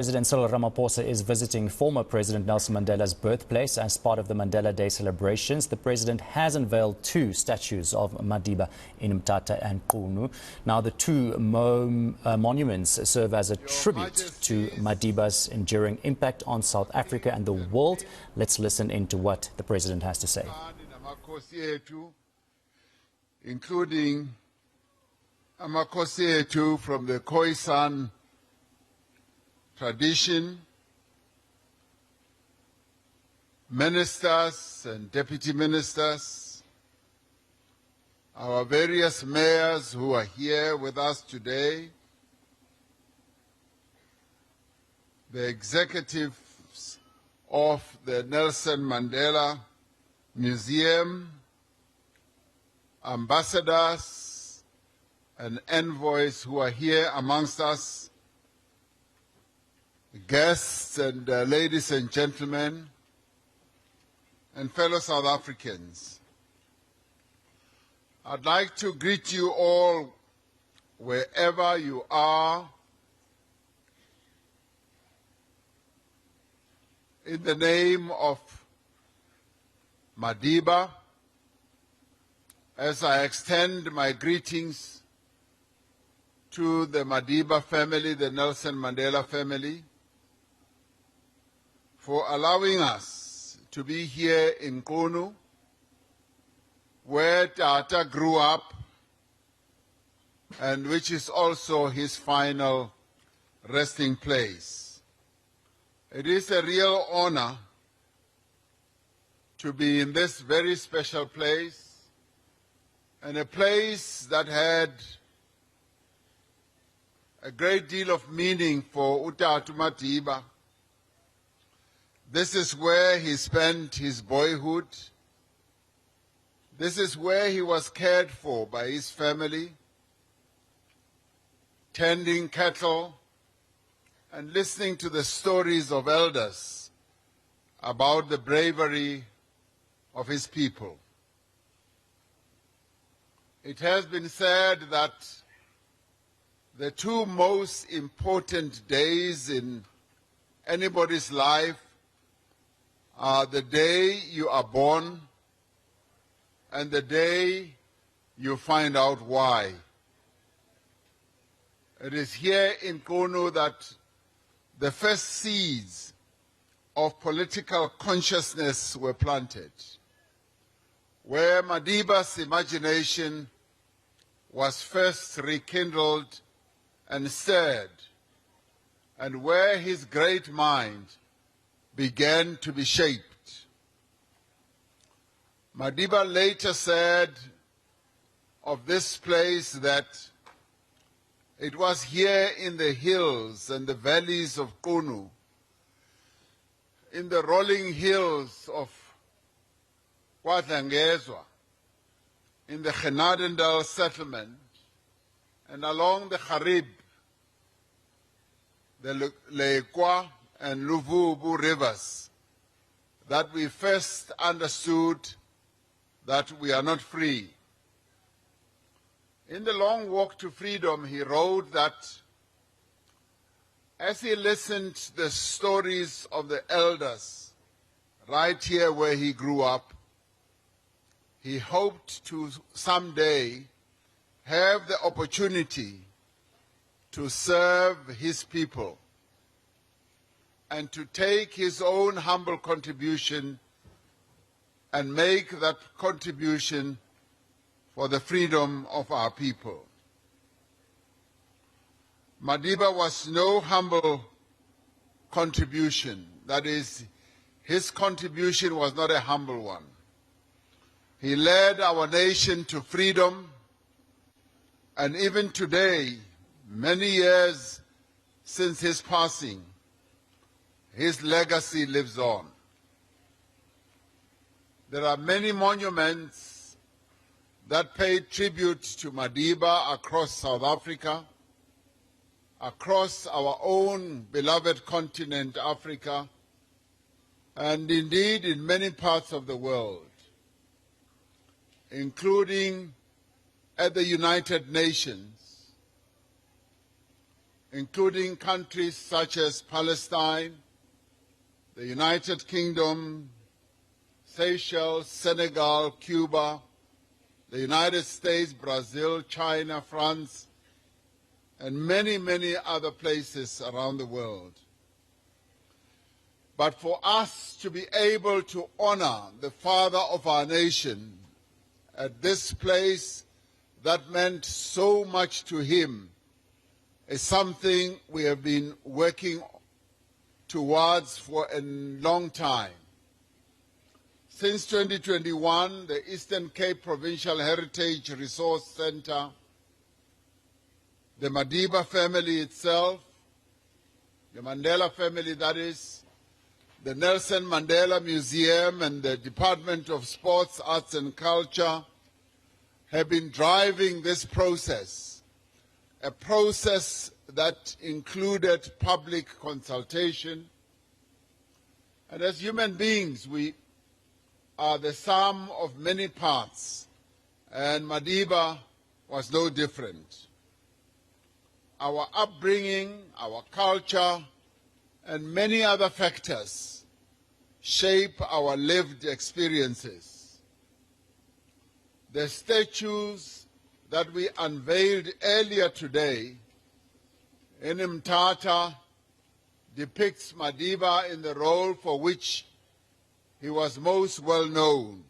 President Cyril Ramaphosa is visiting former President Nelson Mandela's birthplace as part of the Mandela Day celebrations. The president has unveiled two statues of Madiba in Mthatha and Qunu. Now, the two monuments serve as a tribute to Madiba's enduring impact on South Africa and the world. Let's listen into what the president has to say. Including Amakhosi ethu from the Khoisan tradition, ministers and deputy ministers, our various mayors who are here with us today, the executives of the Nelson Mandela Museum, ambassadors and envoys who are here amongst us, guests and ladies and gentlemen, and fellow South Africans. I'd like to greet you all wherever you are in the name of Madiba, as I extend my greetings to the Madiba family, the Nelson Mandela family, for allowing us to be here in Qunu, where Tata grew up and which is also his final resting place. It is a real honor to be in this very special place, and a place that had a great deal of meaning for Utatu Madiba. This is where he spent his boyhood. This is where he was cared for by his family, tending cattle and listening to the stories of elders about the bravery of his people. It has been said that the two most important days in anybody's life are the day you are born and the day you find out why. It is here in Qunu that the first seeds of political consciousness were planted, where Madiba's imagination was first rekindled and stirred, and where his great mind began to be shaped. Madiba later said of this place that it was here in the hills and the valleys of Qunu, in the rolling hills of KwaDlangezwa, in the Genadendal settlement, and along the Kharib, the Lekwa and Luvubu rivers, that we first understood that we are not free. In the long walk to freedom, he wrote that as he listened to the stories of the elders right here where he grew up, he hoped to someday have the opportunity to serve his people and to take his own humble contribution and make that contribution for the freedom of our people. Madiba was no humble contribution. That is, his contribution was not a humble one. He led our nation to freedom, and even today, many years since his passing, his legacy lives on. There are many monuments that pay tribute to Madiba across South Africa, across our own beloved continent, Africa, and indeed in many parts of the world, including at the United Nations, including countries such as Palestine, the United Kingdom, Seychelles, Senegal, Cuba, the United States, Brazil, China, France, and many, many other places around the world. But for us to be able to honor the father of our nation at this place that meant so much to him is something we have been working towards for a long time. Since 2021, the Eastern Cape Provincial Heritage Resource Center, the Madiba family itself, the Mandela family that is, the Nelson Mandela Museum and the Department of Sports, Arts and Culture have been driving this process, a process that included public consultation. And as human beings, we are the sum of many parts, and Madiba was no different. Our upbringing, our culture, and many other factors shape our lived experiences. The statues that we unveiled earlier today in Mthatha depicts Madiba in the role for which he was most well known,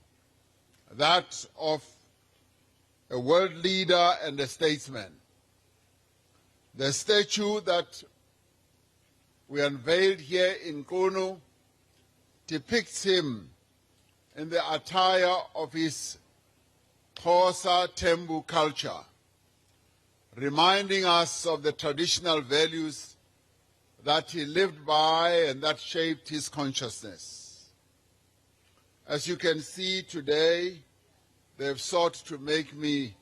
that of a world leader and a statesman. The statue that we unveiled here in Qunu depicts him in the attire of his Xhosa Tembu culture, reminding us of the traditional values that he lived by and that shaped his consciousness. As you can see today, they've sought to make me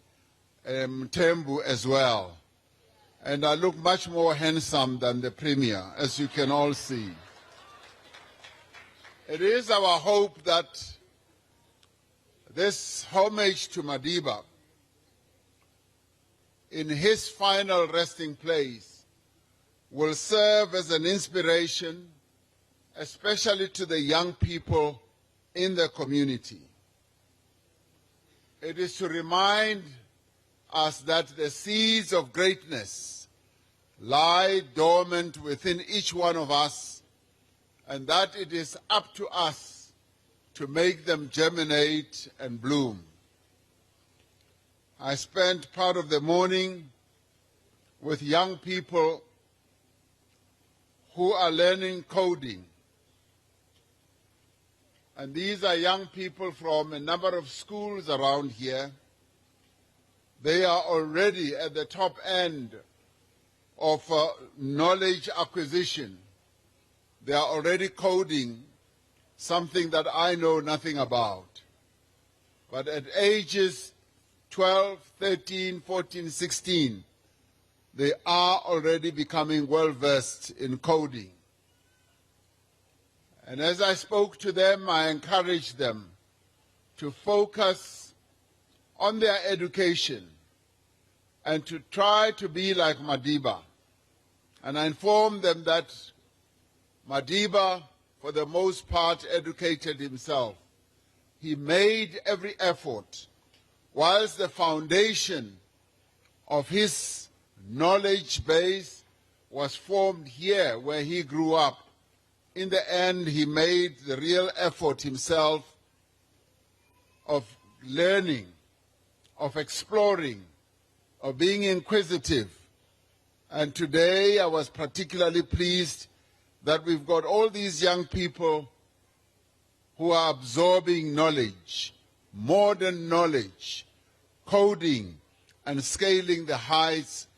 Tembu as well. And I look much more handsome than the Premier, as you can all see. It is our hope that this homage to Madiba, in his final resting place, will serve as an inspiration, especially to the young people in the community. It is to remind us that the seeds of greatness lie dormant within each one of us, and that it is up to us to make them germinate and bloom. I spent part of the morning with young people who are learning coding. And these are young people from a number of schools around here. They are already at the top end of knowledge acquisition. They are already coding something that I know nothing about. But at ages 12, 13, 14, 16, they are already becoming well-versed in coding. And as I spoke to them, I encouraged them to focus on their education and to try to be like Madiba. And I informed them that Madiba, for the most part, educated himself. He made every effort, whilst the foundation of his knowledge base was formed here where he grew up. In the end, he made the real effort himself of learning, of exploring, of being inquisitive. And today I was particularly pleased that we've got all these young people who are absorbing knowledge, modern knowledge, coding, and scaling the heights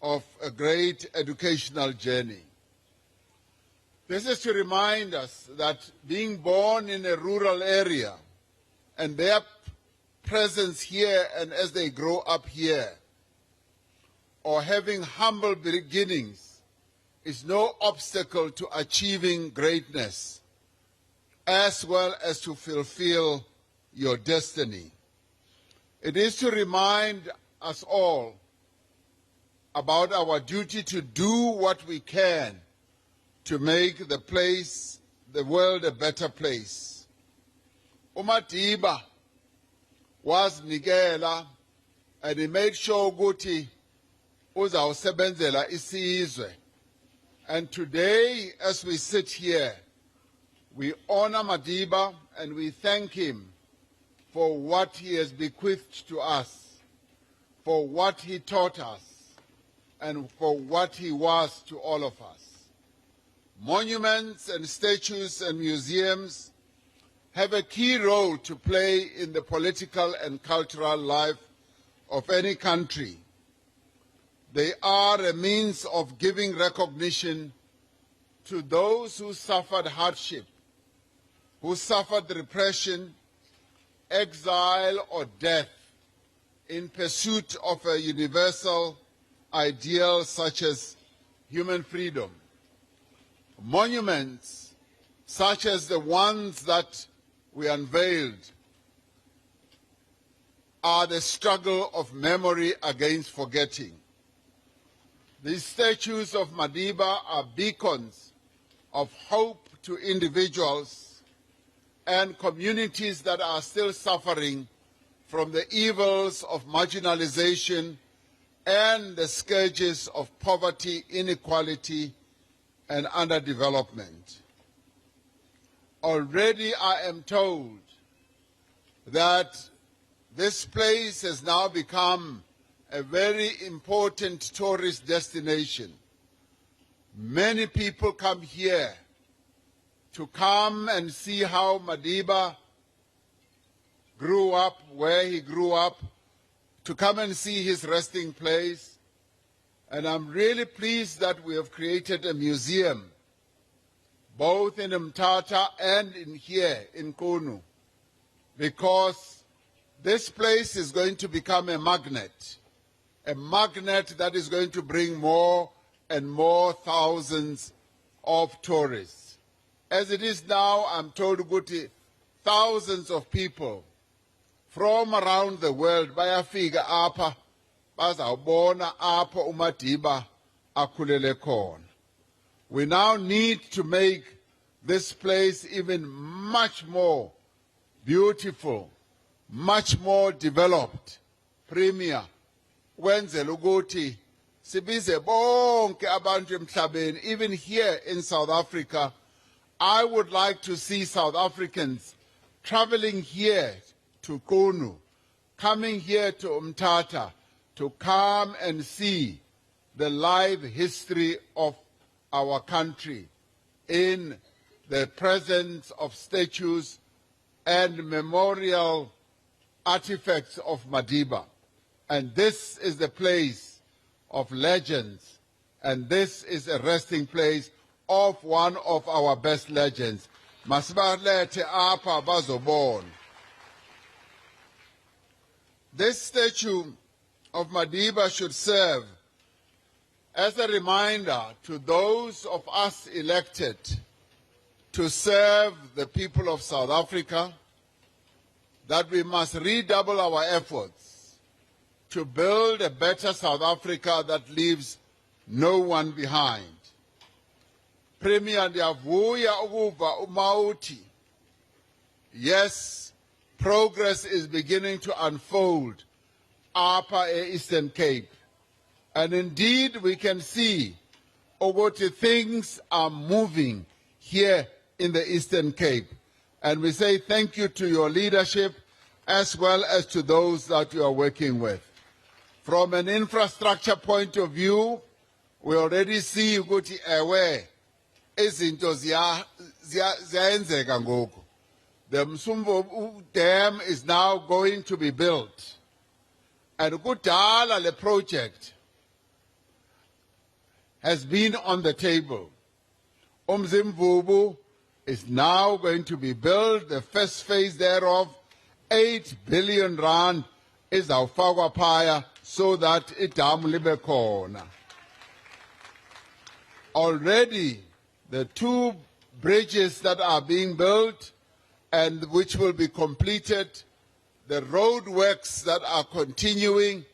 of a great educational journey. This is to remind us that being born in a rural area and their presence here and as they grow up here, or having humble beginnings, is no obstacle to achieving greatness, as well as to fulfill your destiny. It is to remind us all about our duty to do what we can to make the world a better place. Madiba was Nigela, and he made sure ukuthi uzawusebenzela isizwe. And today, as we sit here, we honor Madiba and we thank him for what he has bequeathed to us, for what he taught us, and for what he was to all of us. Monuments and statues and museums have a key role to play in the political and cultural life of any country. They are a means of giving recognition to those who suffered hardship, who suffered repression, exile, or death in pursuit of a universal ideal such as human freedom. Monuments such as the ones that we unveiled are the struggle of memory against forgetting. These statues of Madiba are beacons of hope to individuals and communities that are still suffering from the evils of marginalization and the scourges of poverty, inequality, and underdevelopment. Already I am told that this place has now become a very important tourist destination. Many people come here to come and see how Madiba grew up, where he grew up, to come and see his resting place. And I'm really pleased that we have created a museum, both in Mthatha and here in Qunu, because this place is going to become a magnet that is going to bring more and more thousands of tourists. As it is now, I'm told Guti, thousands of people from around the world bayafika apha bazawubona apha uMadiba akhulele khona. We now need to make this place even much more beautiful, much more developed, premier, wenzela ukuthi sibize bonke abantu emhlabeni. Even here in South Africa, I would like to see South Africans traveling here to Qunu, coming here to Mthatha, to come and see the live history of our country in the presence of statues and memorial artifacts of Madiba. And this is the place of legends, and this is a resting place of one of our best legends. Masibalete apa bazobon. This statue of Madiba should serve as a reminder to those of us elected to serve the people of South Africa that we must redouble our efforts to build a better South Africa that leaves no one behind. Premier ndiyavuya ukuva umauti. Yes, progress is beginning to unfold upper Eastern Cape. And indeed, we can see ukuthi things are moving here in the Eastern Cape. And we say thank you to your leadership as well as to those that you are working with. From an infrastructure point of view, we already see ukuthi izinto ziyenzeka ngoku. The Msumvu Dam is now going to be built. And kudala le project has been on the table. Umzimvubu is now going to be built. The first phase thereof, 8 billion rand, is awufakwa phaya so that idamu libe khona. Already, the 2 bridges that are being built and which will be completed, the road works that are continuing,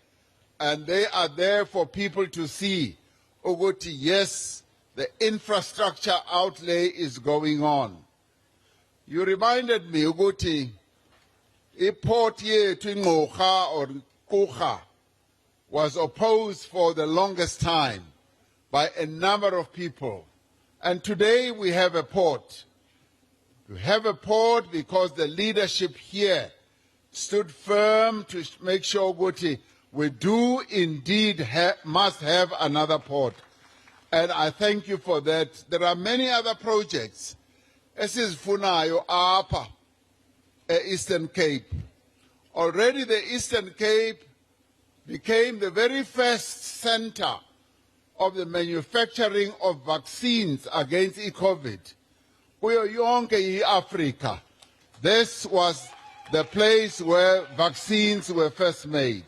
and they are there for people to see. Ukuthi, yes, the infrastructure outlay is going on. You reminded me, ukuthi, i-port yethu iNgqokha or Kucha was opposed for the longest time by a number of people. And today we have a port. We have a port because the leadership here stood firm to make sure ukuthi, we do indeed must have another port. And I thank you for that. There are many other projects. Esisifunayo apha Eastern Cape. Already the Eastern Cape became the very first center of the manufacturing of vaccines against COVID. Kuyo yonke i-Africa, this was the place where vaccines were first made.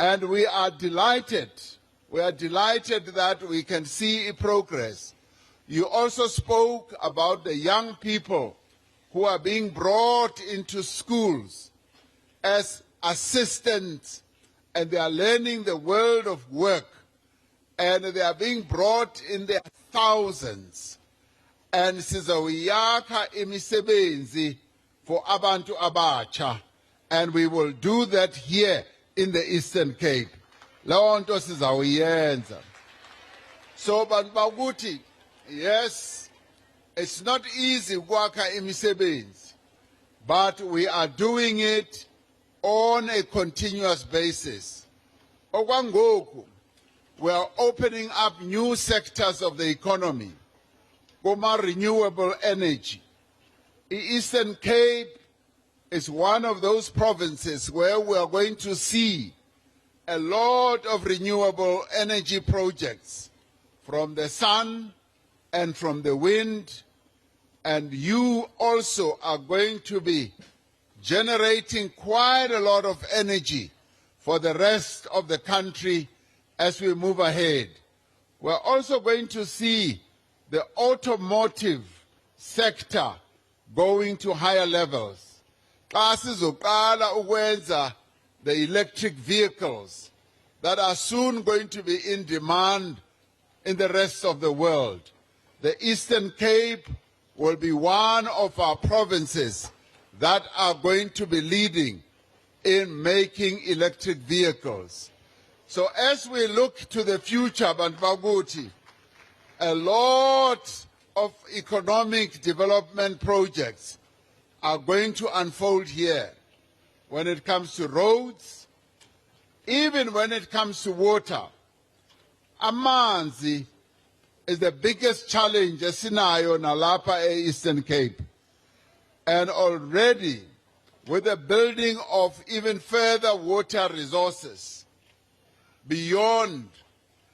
And we are delighted that we can see progress. You also spoke about the young people who are being brought into schools as assistants, and they are learning the world of work, and they are being brought in their thousands. And sizawiyakha imisebenzi for abantu abatsha, and we will do that here in the Eastern Cape. Lawo nto sizawuyenza. So bantu bakuthi, yes, it's not easy ukwakha imisebenzi, but we are doing it on a continuous basis. Okwangoku, we are opening up new sectors of the economy, kuma renewable energy. The Eastern Cape is one of those provinces where we are going to see a lot of renewable energy projects from the sun and from the wind, and you also are going to be generating quite a lot of energy for the rest of the country as we move ahead. We're also going to see the automotive sector going to higher levels. Xa sizoqala ukwenza the electric vehicles that are soon going to be in demand in the rest of the world. The Eastern Cape will be one of our provinces that are going to be leading in making electric vehicles. So as we look to the future, Bantu, a lot of economic development projects are going to unfold here when it comes to roads, even when it comes to water. Amanzi is the biggest challenge esinayo nalapha Eastern Cape. And already, with the building of even further water resources beyond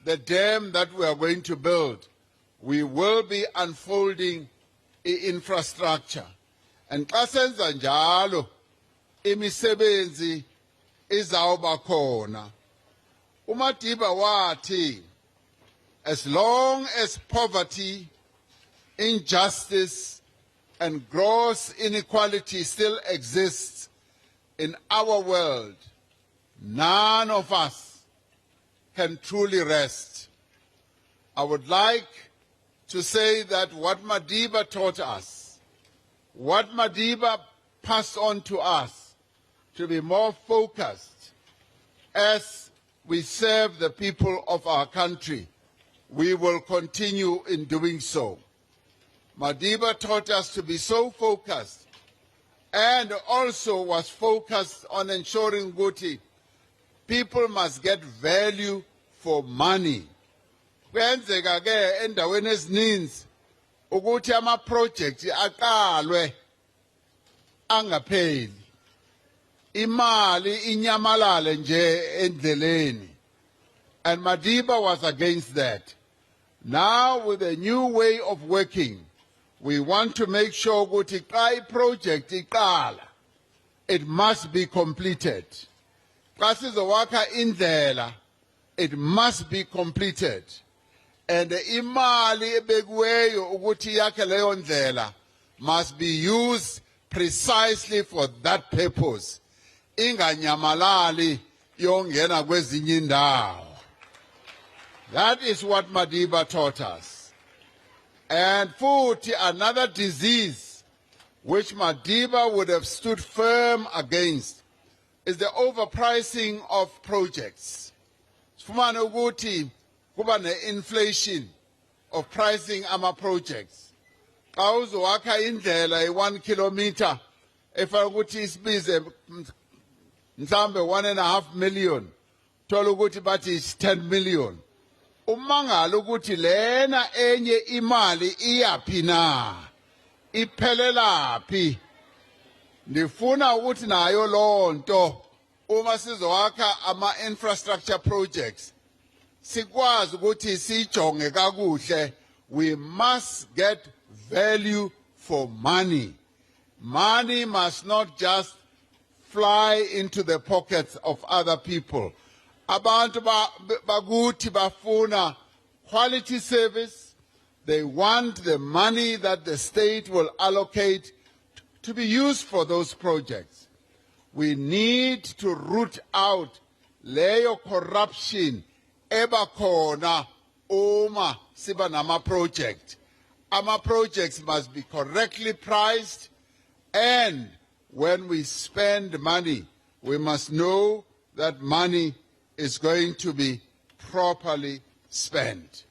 the dam that we are going to build, we will be unfolding infrastructure. And xa senza njalo, imisebenzi izawuba khona. uMadiba wathi, as long as poverty, injustice, and gross inequality still exists in our world, none of us can truly rest. I would like to say that what Madiba taught us, what Madiba passed on to us, to be more focused as we serve the people of our country, we will continue in doing so. Madiba taught us to be so focused, and also was focused on ensuring that people must get value for money. Kwenzeka ke endaweni ezininzi ukuthi ama-project aqalwe angapheli, imali inyamalale nje endleleni, and Madiba was against that. Now, with a new way of working, we want to make sure ukuthi xa i-project iqala, it must be completed. Xa sizowakha indlela, it must be completed. And the imali ebekiweyo ukuthi yakhe leyo ndlela must be used precisely for that purpose. Inganyamalali yongena kwezinye indawo. That is what Madiba taught us. And futhi another disease which Madiba would have stood firm against is the overpricing of projects. Sifumane ukuthi kuba ne-inflation of pricing ama projects. Xa uzowakha indlela 1 kilometer efanele ukuthi isibize mhlambe 1.5 million, thola ukuthi bathi is 10 million. Umangala ukuthi lena enye imali iyaphi na, iphelelaphi. Ndifuna ukuthi nayo lonto uma sizowakha ama infrastructure projects sikwazi ukuthi sijonge kakuhle. We must get value for money. Money must not just fly into the pockets of other people. Abantu baguti bafuna quality service. They want the money that the state will allocate to be used for those projects. We need to root out leyo corruption ebakhona uma siba nama project. Our projects must be correctly priced, and when we spend money, we must know that money is going to be properly spent.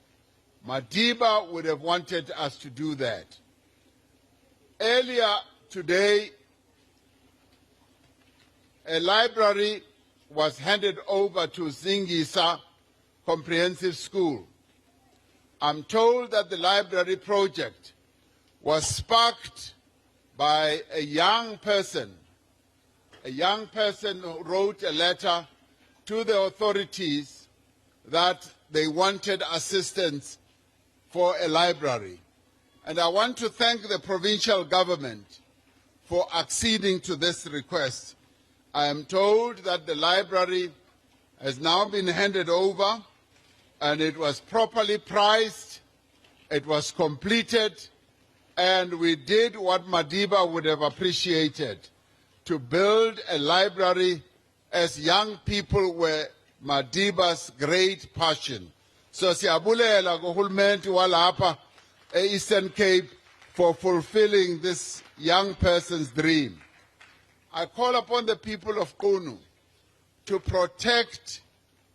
Madiba would have wanted us to do that. Earlier today, a library was handed over to Zingisa Comprehensive School. I'm told that the library project was sparked by a young person who wrote a letter to the authorities that they wanted assistance for a library. And I want to thank the provincial government for acceding to this request. I am told that the library has now been handed over, and it was properly priced, it was completed, and we did what Madiba would have appreciated, to build a library as young people were Madiba's great passion. So siyabulela kuhulumeni walapha e-Eastern Cape for fulfilling this young person's dream. I call upon the people of Qunu to protect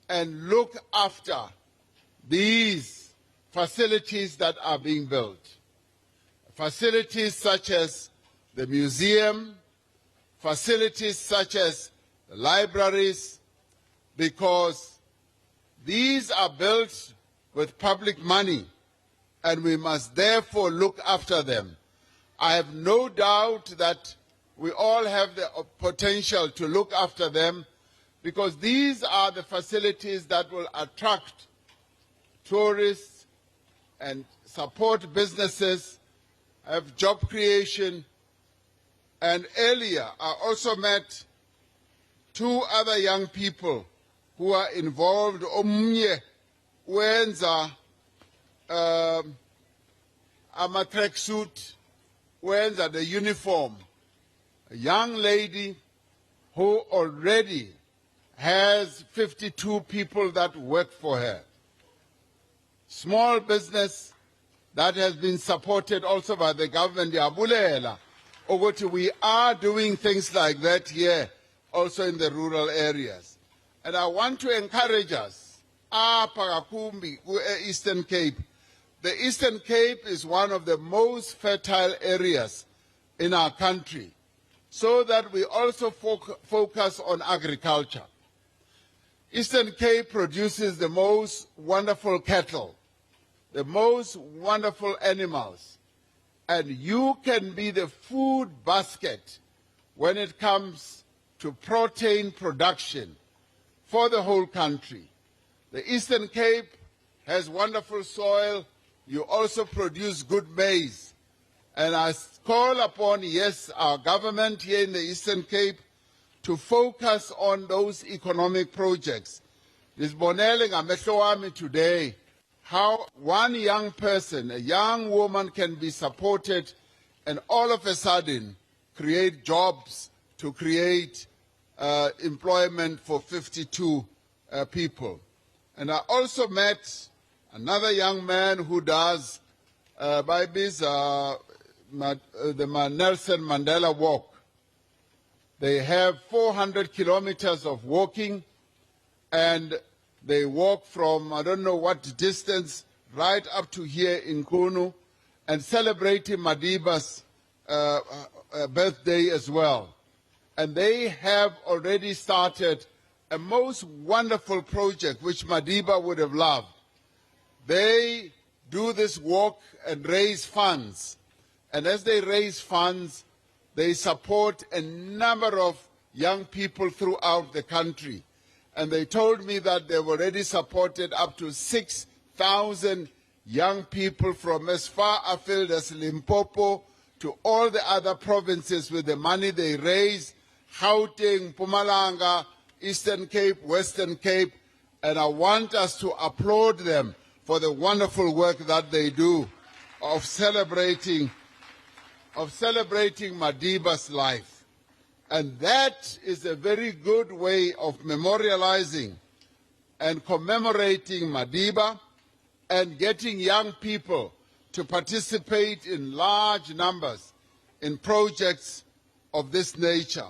and look after these facilities that are being built. Facilities such as the museum, facilities such as the libraries, because these are built with public money and we must therefore look after them. I have no doubt that we all have the potential to look after them, because these are the facilities that will attract tourists and support businesses, have job creation. And earlier, I also met 2 other young people who are involved. Omnye wenza ama tracksuit, wenza the uniform. A young lady who already has 52 people that work for her. Small business that has been supported also by the government. We are doing things like that here, also in the rural areas. And I want to encourage us, Eastern Cape. The Eastern Cape is one of the most fertile areas in our country, so that we also focus on agriculture. Eastern Cape produces the most wonderful cattle, the most wonderful animals, and you can be the food basket when it comes to protein production for the whole country. The Eastern Cape has wonderful soil. You also produce good maize. And I call upon, yes, our government here in the Eastern Cape to focus on those economic projects. This Bonelling Ameshwami today, how one young person, a young woman, can be supported and all of a sudden create jobs, to create employment for 52 people. And I also met another young man who does the Nelson Mandela walk. They have 400 kilometers of walking, and they walk from I don't know what distance right up to here in Qunu, and celebrating Madiba's birthday as well. And they have already started a most wonderful project which Madiba would have loved. They do this walk and raise funds. And as they raise funds, they support a number of young people throughout the country. And they told me that they've already supported up to 6,000 young people from as far afield as Limpopo to all the other provinces with the money they raise, Gauteng, Mpumalanga, Eastern Cape, Western Cape, and I want us to applaud them for the wonderful work that they do of celebrating Madiba's life. And that is a very good way of memorializing and commemorating Madiba and getting young people to participate in large numbers in projects of this nature.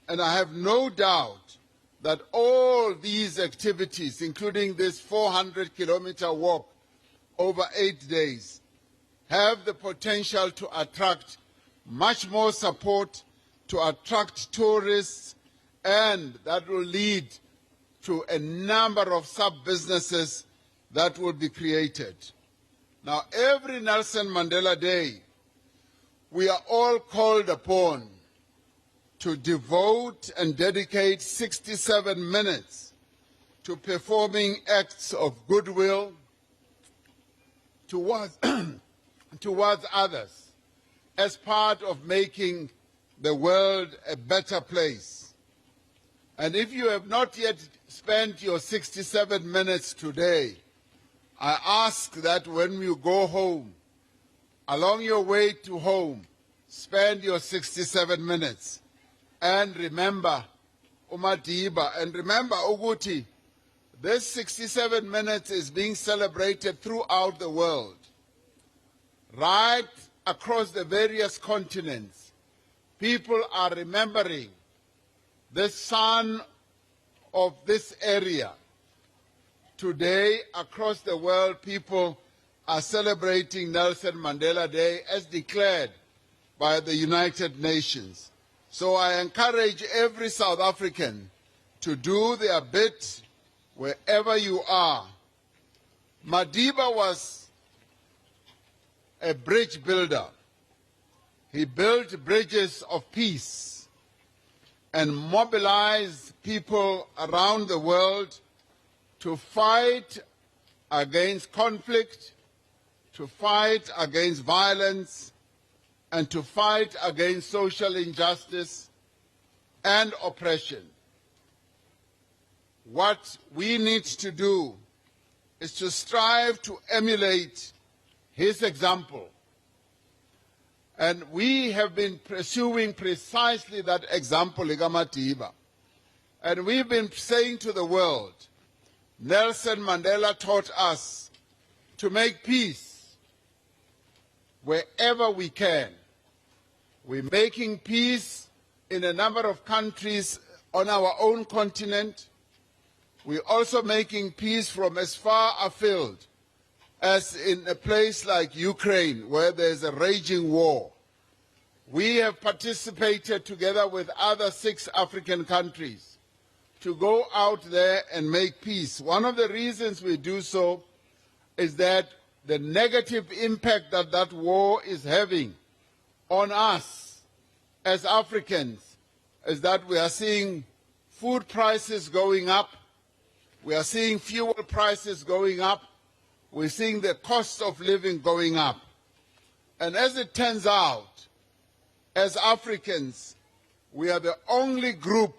And I have no doubt that all these activities, including this 400-kilometer walk over 8 days, have the potential to attract much more support, to attract tourists, and that will lead to a number of sub-businesses that will be created. Now, every Nelson Mandela Day, we are all called upon to devote and dedicate 67 minutes to performing acts of goodwill towards others as part of making the world a better place. And if you have not yet spent your 67 minutes today, I ask that when you go home, along your way to home, spend your 67 minutes and remember Madiba, and remember Uguti. This 67 minutes is being celebrated throughout the world, right across the various continents. People are remembering the son of this area. Today, across the world, people are celebrating Nelson Mandela Day as declared by the United Nations. So I encourage every South African to do their bit wherever you are. Madiba was a bridge builder. He built bridges of peace and mobilized people around the world to fight against conflict, to fight against violence, and to fight against social injustice and oppression. What we need to do is to strive to emulate his example. And we have been pursuing precisely that example, Madiba. And we've been saying to the world, Nelson Mandela taught us to make peace wherever we can. We're making peace in a number of countries on our own continent. We're also making peace from as far afield as in a place like Ukraine, where there's a raging war. We have participated together with other 6 African countries to go out there and make peace. One of the reasons we do so is that the negative impact that that war is having on us as Africans is that we are seeing food prices going up, we are seeing fuel prices going up, we're seeing the cost of living going up. And as it turns out, as Africans, we are the only group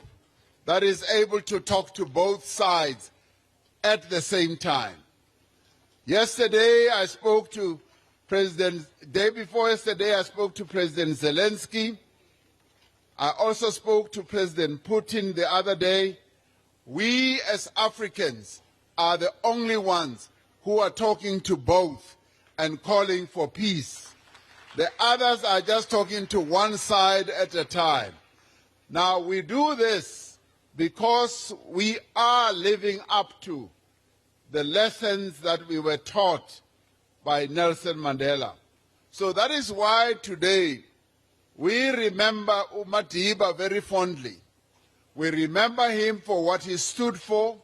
that is able to talk to both sides at the same time. Yesterday, I spoke to day before yesterday, I spoke to President Zelensky. I also spoke to President Putin the other day. We as Africans are the only ones who are talking to both and calling for peace. The others are just talking to one side at a time. Now, we do this because we are living up to the lessons that we were taught by Nelson Mandela. So that is why today we remember Madiba very fondly. We remember him for what he stood for.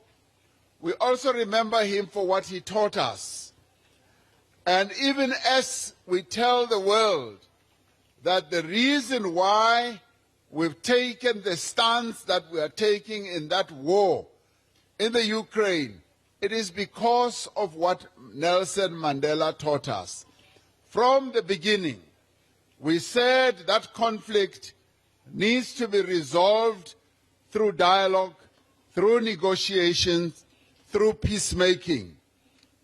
We also remember him for what he taught us. And even as we tell the world that the reason why we've taken the stance that we are taking in that war in the Ukraine, it is because of what Nelson Mandela taught us. From the beginning, we said that conflict needs to be resolved through dialogue, through negotiations, through peacemaking,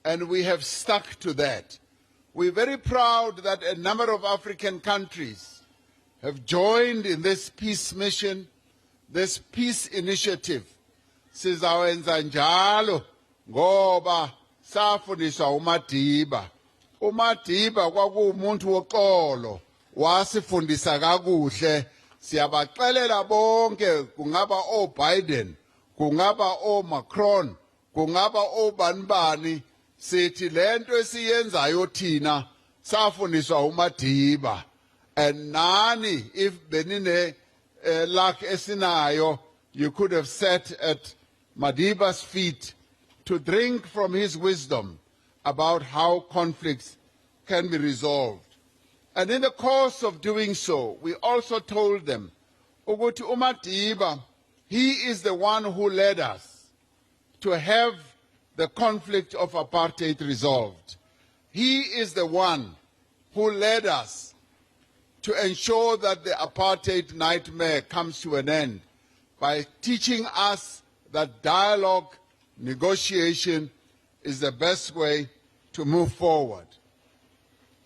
and we have stuck to that. We're very proud that a number of African countries have joined in this peace mission, this peace initiative. Sizawenza njalo ngoba safundiswa uMadiba. uMadiba kwakuwumuntu woxolo, wasifundisa kakuhle. Siyabaxelela bonke, kungaba oBiden, kungaba oMacron, kungaba obanibani, sithi lento esiyenzayo thina safundiswa uMadiba. And nani, if benine luck esinayo, you could have sat at Madiba's feet to drink from his wisdom about how conflicts can be resolved. And in the course of doing so, we also told them, ukuthi uMadiba, he is the one who led us to have the conflict of apartheid resolved. He is the one who led us to ensure that the apartheid nightmare comes to an end by teaching us that dialogue, negotiation is the best way to move forward.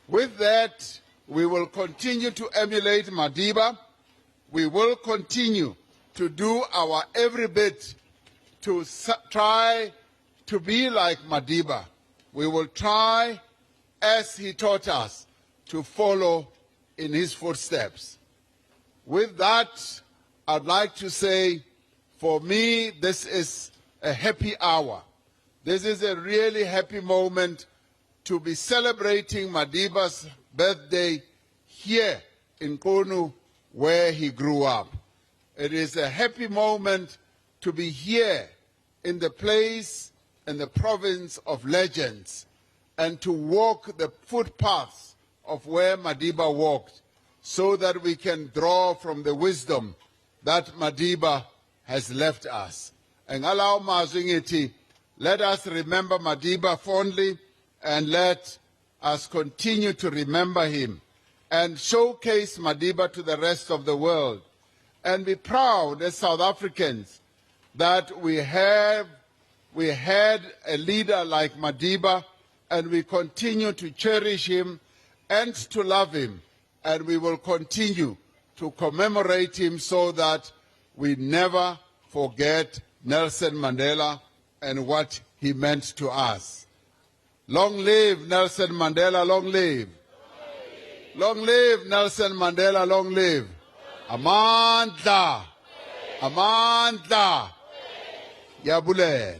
With that, we will continue to emulate Madiba. We will continue to do our every bit to try to be like Madiba. We will try, as he taught us, to follow in his footsteps. With that, I'd like to say, for me, this is a happy hour. This is a really happy moment to be celebrating Madiba's birthday here in Qunu, where he grew up. It is a happy moment to be here in the place and the province of legends and to walk the footpaths of where Madiba walked so that we can draw from the wisdom that Madiba has left us. And allow Mazingiti, let us remember Madiba fondly and let us continue to remember him and showcase Madiba to the rest of the world and be proud as South Africans that we had a leader like Madiba and we continue to cherish him and to love him, and we will continue to commemorate him so that we never forget Nelson Mandela and what he meant to us. Long live Nelson Mandela, long live. Long live Nelson Mandela, long live. Amandla. Amandla. Yabulela.